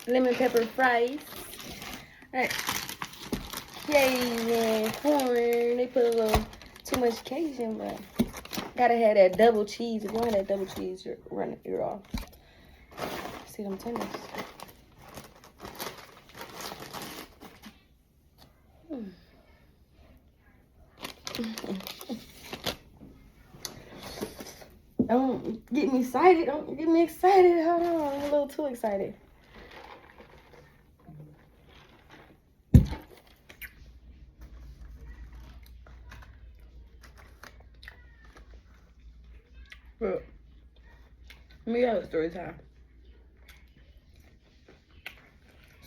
lemon pepper fries. Alright. Cajun corn. They put a little too much Cajun, but gotta have that double cheese. If you don't have that double cheese, you're off. See them tenders. Don't get me excited. Don't get me excited. Hold on. I'm a little too excited. Look. Let me have a story time.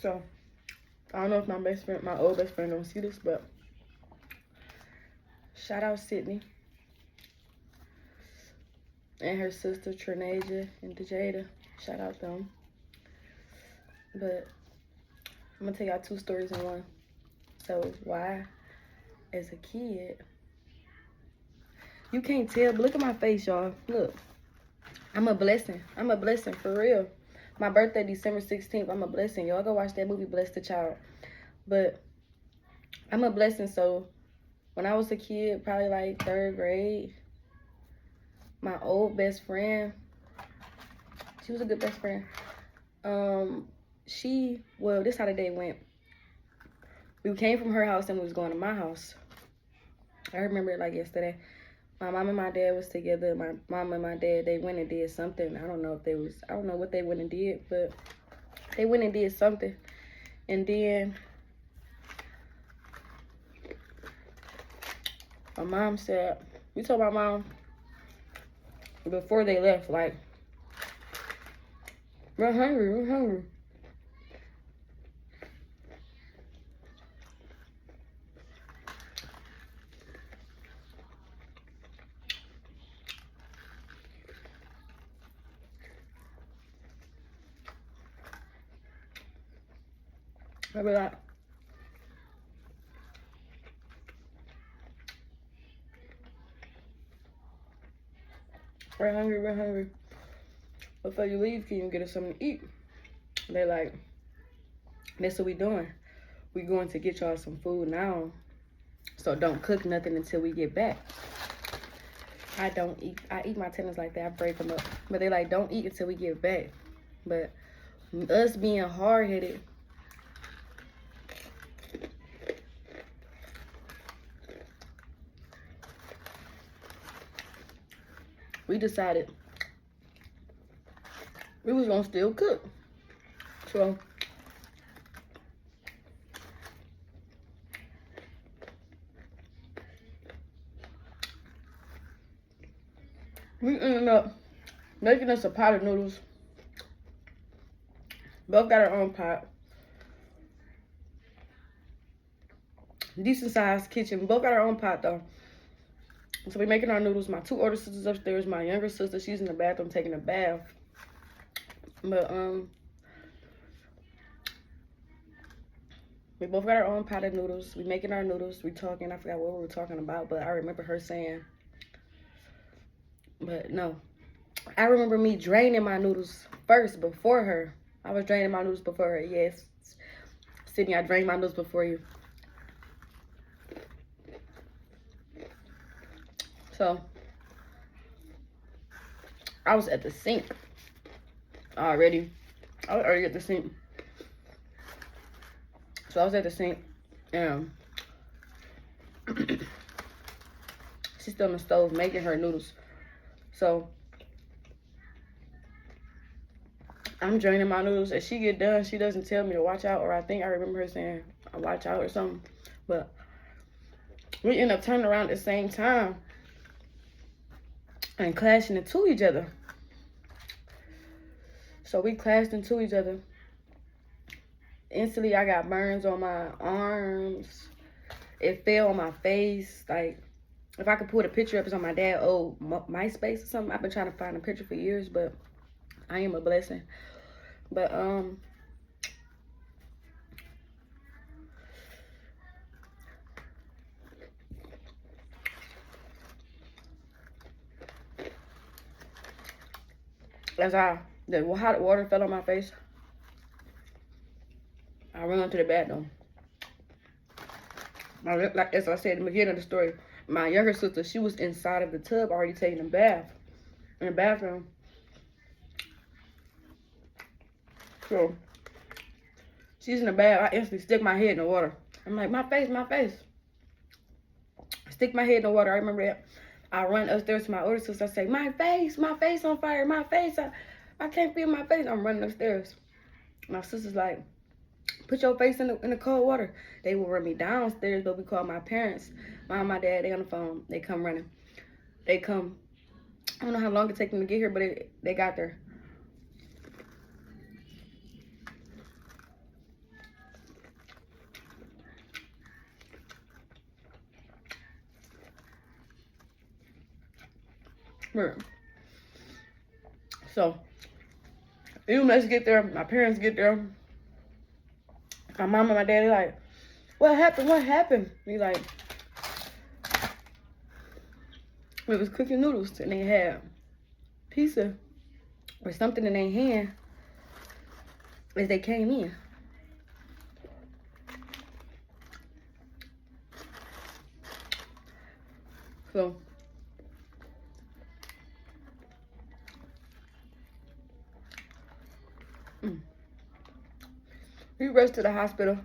So, I don't know if my old best friend don't see this, but shout out Sydney and her sister Trinasia and Dejada. Shout out them. But I'm gonna tell y'all 2 stories in one. So why, as a kid, you can't tell, but look at my face, y'all. Look, I'm a blessing. I'm a blessing for real. My birthday, December 16th. I'm a blessing. Y'all go watch that movie, Bless the Child. But I'm a blessing. So when I was a kid, probably like 3rd grade, my old best friend, she was a good best friend. This how the day went. We came from her house and we was going to my house. I remember it like yesterday. My mom and my dad was together. My mom and my dad, they went and did something. I don't know what they went and did, but they went and did something. And then my mom said, we told my mom before they left, like, we're hungry. I be like, we're hungry. Before you leave, can you get us something to eat? They like, that's what we doing. We going to get y'all some food now. So don't cook nothing until we get back. I eat my tenders like that. I break them up. But they like, don't eat until we get back. But us being hard-headed, we decided we was gonna still cook. So we ended up making us a pot of noodles. Both got our own pot. Decent sized kitchen. Both got our own pot though. So we're making our noodles. My 2 older sisters upstairs. My younger sister, she's in the bathroom taking a bath. But we both got our own pot of noodles. We making our noodles. We talking. I forgot what we were talking about, but I remember her saying. But no, I remember me draining my noodles first before her. I was draining my noodles before her. Yes, Sydney, I drained my noodles before you. So I was at the sink already. I was already at the sink. So I was at the sink and she's still on the stove making her noodles. So I'm draining my noodles. As she get done, she doesn't tell me to watch out, or I think I remember her saying watch out or something. But we end up turning around at the same time and clashing into each other. So we clashed into each other. Instantly, I got burns on my arms. It fell on my face. Like, if I could put a picture up, it's on my dad's old MySpace or something. I've been trying to find a picture for years, but I am a blessing. But as the hot water fell on my face, I run to the bathroom. Like as I said in the beginning of the story, my younger sister, she was inside of the tub already taking a bath in the bathroom. So she's in the bath. I instantly stick my head in the water. I'm like, my face, my face. Stick my head in the water. I remember that. I run upstairs to my older sister. I say, my face on fire, my face. I can't feel my face. I'm running upstairs. My sister's like, put your face in the cold water. They will run me downstairs, but we call my parents. Mom, my dad, they on the phone. They come running. They come. I don't know how long it takes them to get here, but they got there. So, even let's get there, my parents get there. My mom and my daddy like, what happened? What happened? We like, we was cooking noodles and they had pizza or something in their hand as they came in. So, we rushed to the hospital,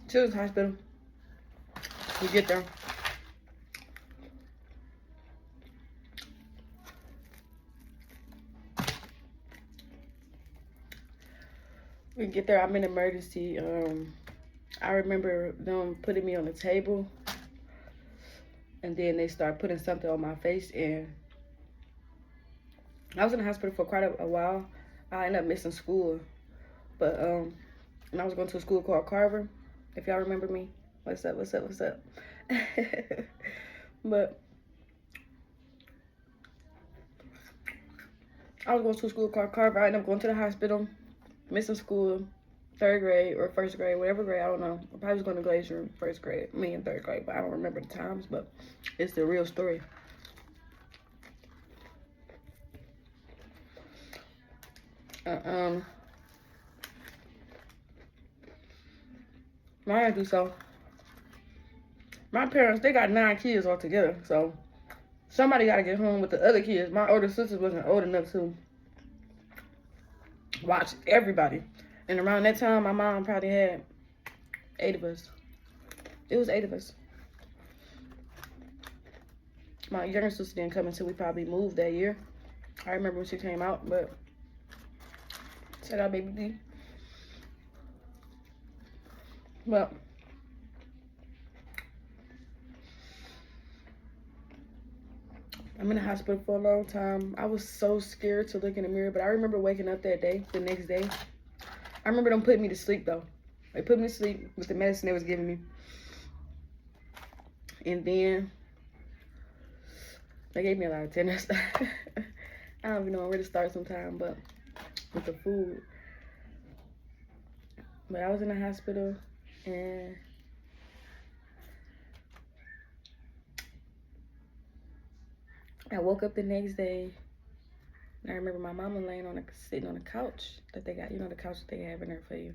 children's hospital. We get there. We get there, I'm in emergency. I remember them putting me on the table and then they start putting something on my face, and I was in the hospital for quite a while. I ended up missing school, but and I was going to a school called Carver, if y'all remember me. What's up, what's up, what's up? But I was going to a school called Carver. I ended up going to the hospital, missing school, 3rd grade or 1st grade, whatever grade, I don't know. I probably was going to Glacier in 1st grade, me in 3rd grade, but I don't remember the times, but it's the real story. I do so. My parents, they got 9 kids altogether, so somebody got to get home with the other kids. My older sister wasn't old enough to watch everybody. And around that time, my mom probably had 8 of us. It was 8 of us. My younger sister didn't come until we probably moved that year. I remember when she came out, but shout out baby D. But I'm in the hospital for a long time. I was so scared to look in the mirror, but I remember waking up that day, the next day. I remember them putting me to sleep, though. They put me to sleep with the medicine they was giving me. And then they gave me a lot of tenders. I don't even know where to start sometime, but with the food. But I was in the hospital, and I woke up the next day, and I remember my mama sitting on the couch that they got, you know, the couch that they have in there for you.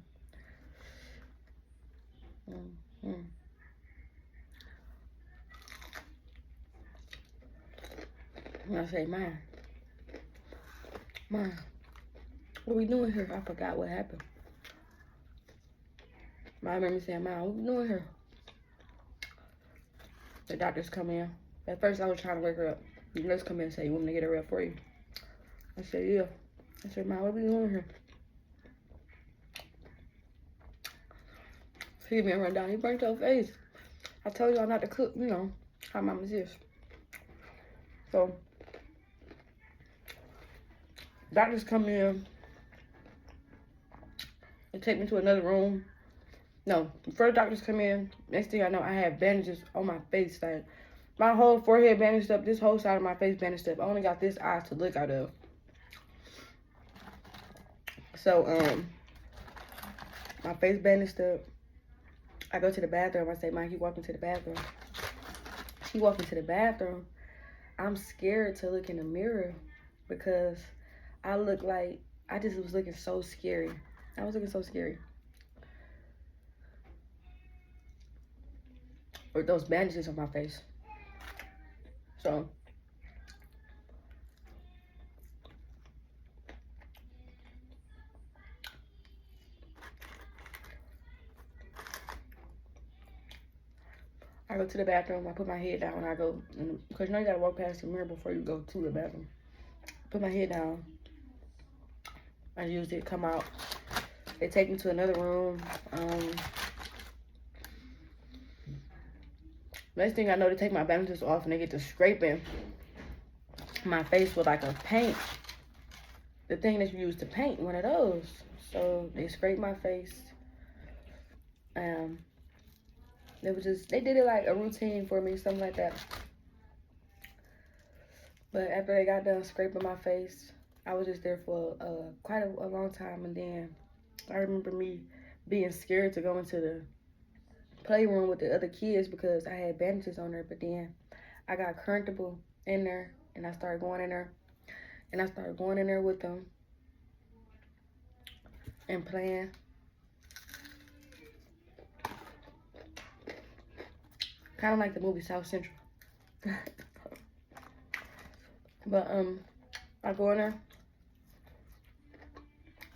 And I say, Mom, what we doing here? I forgot what happened. I remember saying, Mom, what we doing here? The doctors come in. At first, I was trying to wake her up. The nurse come in and say, you want me to get her up for you? I said, yeah. I said, Mom, what we doing here? He gave me a rundown. He burnt your face. I told y'all not to cook, you know, how mamas is. So, doctors come in and take me to another room. No, first doctors come in. Next thing I know, I have bandages on my face. Like, my whole forehead bandaged up. This whole side of my face bandaged up. I only got this eye to look out of. So, my face bandaged up. I go to the bathroom. I say, Mike, you walk into the bathroom. She walked into the bathroom. I'm scared to look in the mirror because I look like, I just was looking so scary. I was looking so scary. or those bandages on my face. So I go to the bathroom, I put my head down, I go, because you know you gotta walk past the mirror before you go to the bathroom. Put my head down, I usually come out, they take me to another room. Next thing I know, they take my bandages off and they get to scraping my face with like a paint, the thing that you use to paint, one of those. So they scrape my face. They did it like a routine for me, something like that. But after they got done scraping my face, I was just there for quite a long time. And then I remember me being scared to go into the playroom with the other kids because I had bandages on there. But then I got comfortable in there and I started going in there. And I started going in there with them and playing. Kind of like the movie South Central. But I go in there,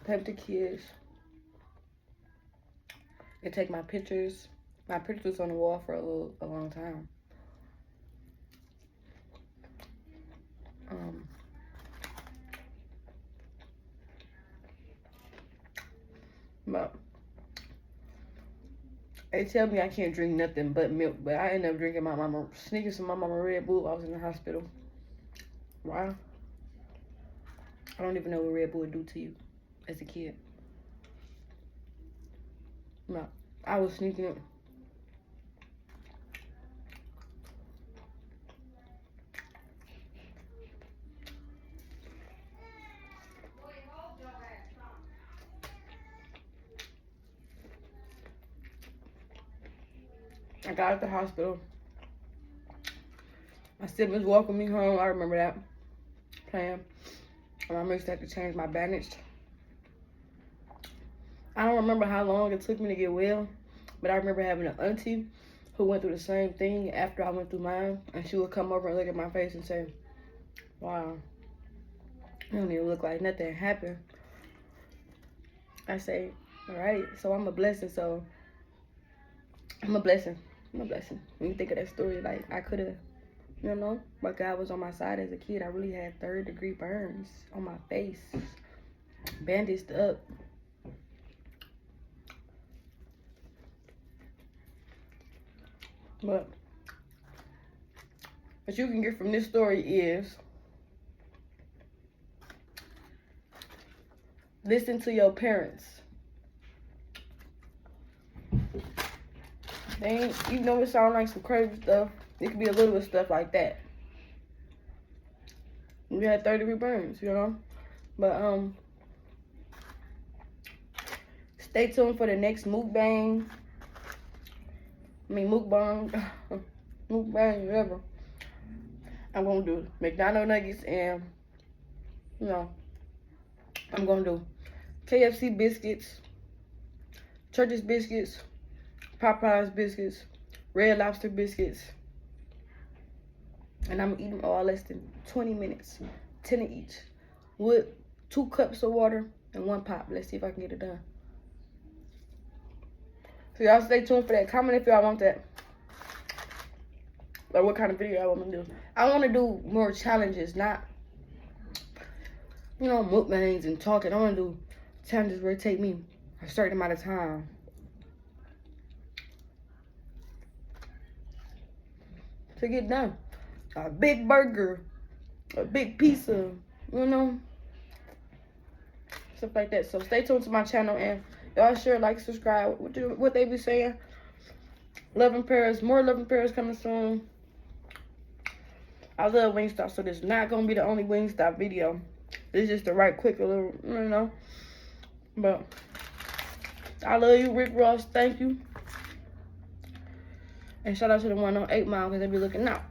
play with the kids. They take my pictures. My pictures was on the wall for a long time. But they tell me I can't drink nothing but milk, but I ended up drinking sneaking some my mama Red Bull. I was in the hospital. Why? I don't even know what Red Bull would do to you as a kid. No, I was sneaking it. I got out of the hospital. My siblings welcomed me home. I remember that playing. My mom used to have to change my bandage. I don't remember how long it took me to get well, but I remember having an auntie who went through the same thing after I went through mine, and she would come over and look at my face and say, "Wow, you don't even look like nothing happened." I say, "All right, so I'm a blessing. So I'm a blessing. I'm a blessing." When you think of that story, like I could have, you know, but God was on my side as a kid. I really had 3rd-degree burns on my face, bandaged up. But what you can get from this story is listen to your parents. They ain't, even though it sounds like some crazy stuff, it could be a little bit of stuff like that. You had 3rd-degree burns, you know? But stay tuned for the next mukbang. Mukbang, whatever. I'm gonna do McDonald's nuggets and, you know, I'm gonna do KFC biscuits, Church's biscuits, Popeyes biscuits, Red Lobster biscuits, and I'm gonna eat them all less than 20 minutes, 10 of each, with 2 cups of water and 1 pop. Let's see if I can get it done. So y'all stay tuned for that. Comment if y'all want that. Or what kind of video I want to do. I want to do more challenges, not, you know, mukbangs and talking. I want to do challenges where it take me a certain amount of time to get done. A big burger, a big pizza, you know, stuff like that. So stay tuned to my channel and y'all share, like, subscribe. What they be saying. Love and prayers. More love and prayers coming soon. I love Wingstop, so this is not going to be the only Wingstop video. This is just the right quick little, you know. But I love you, Rick Ross. Thank you. And shout out to the one on 8 Mile because they be looking out.